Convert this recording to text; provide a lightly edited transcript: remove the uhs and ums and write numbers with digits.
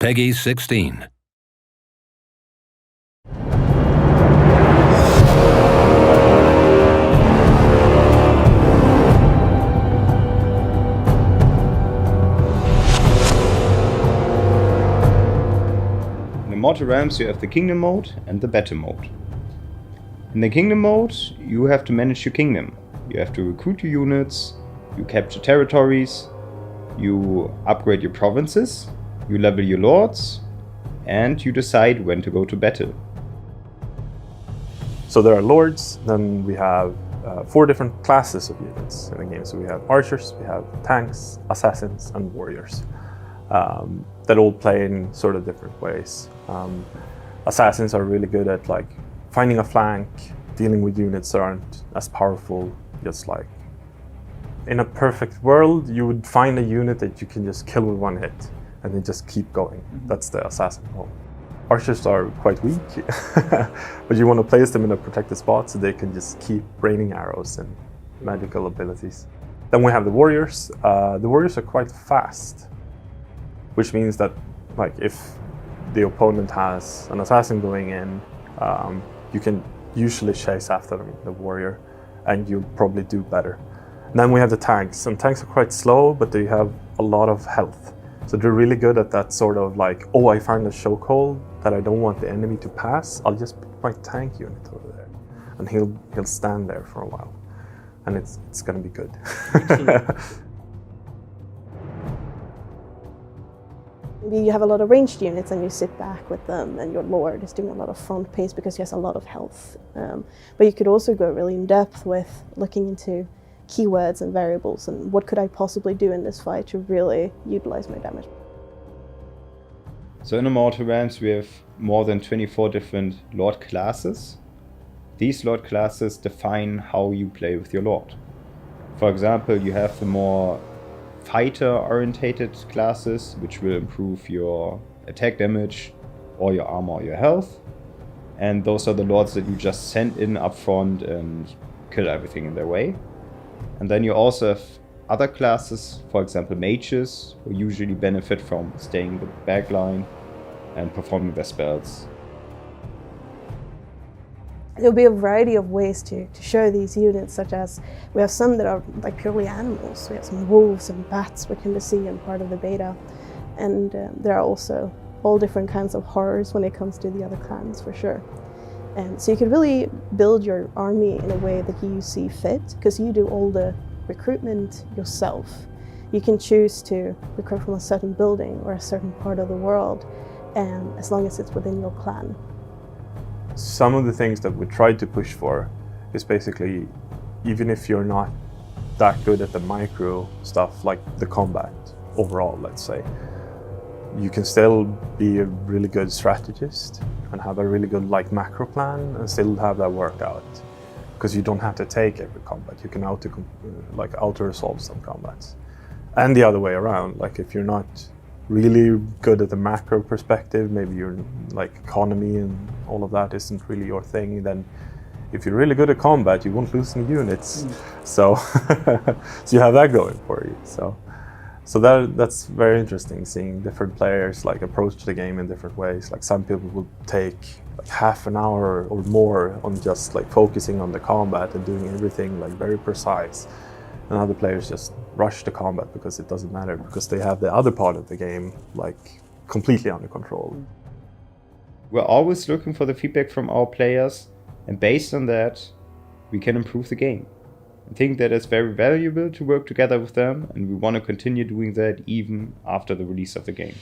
Peggy 16. In Immortal Realms you have the Kingdom mode and the Battle mode. In the Kingdom mode you have to manage your kingdom. You have to recruit your units, you capture territories, you upgrade your provinces, you level your lords, and you decide when to go to battle. So there are lords, then we have 4 different classes of units in the game. So we have archers, we have tanks, assassins, and warriors that all play in sort of different ways. Assassins are really good at like finding a flank, dealing with units that aren't as powerful. Just like in a perfect world, you would find a unit that you can just kill with one hit and then just keep going. That's the assassin role. Archers are quite weak, but you want to place them in a protected spot so they can just keep raining arrows and magical abilities. Then we have the warriors. The warriors are quite fast, which means that like if the opponent has an assassin going in, you can usually chase after the warrior and you'll probably do better. And then we have the tanks, and tanks are quite slow, but they have a lot of health. So they're really good at that sort of like, oh, I found a chokehold that I don't want the enemy to pass. I'll just put my tank unit over there, and he'll stand there for a while, and it's gonna be good. Maybe you have a lot of ranged units and you sit back with them, and your lord is doing a lot of front pace because he has a lot of health. But you could also go really in depth with looking into keywords and variables and what could I possibly do in this fight to really utilize my damage. So in Immortal Realms we have more than 24 different lord classes. These lord classes define how you play with your lord. For example, you have the more fighter-orientated classes, which will improve your attack damage or your armor or your health. And those are the lords that you just send in up front and kill everything in their way. And then you also have other classes, for example mages, who usually benefit from staying in the back line and performing their spells. There'll be a variety of ways to show these units, such as we have some that are like purely animals. We have some wolves and bats we can see in part of the beta. And there are also all different kinds of horrors when it comes to the other clans, for sure. And so you could really build your army in a way that you see fit, because you do all the recruitment yourself. You can choose to recruit from a certain building or a certain part of the world, and as long as it's within your clan. Some of the things that we tried to push for is basically, even if you're not that good at the micro stuff, like the combat overall, let's say, you can still be a really good strategist and have a really good like macro plan and still have that work out, because you don't have to take every combat. You can auto resolve some combats, and the other way around. Like if you're not really good at the macro perspective, maybe your like economy and all of that isn't really your thing, then if you're really good at combat, you won't lose any units. So so you have that going for you. So that's very interesting, seeing different players like approach the game in different ways. Like some people will take like half an hour or more on just like focusing on the combat and doing everything like very precise. And other players just rush the combat because it doesn't matter, because they have the other part of the game like completely under control. We're always looking for the feedback from our players, and based on that, we can improve the game. I think that it's very valuable to work together with them, and we want to continue doing that even after the release of the game.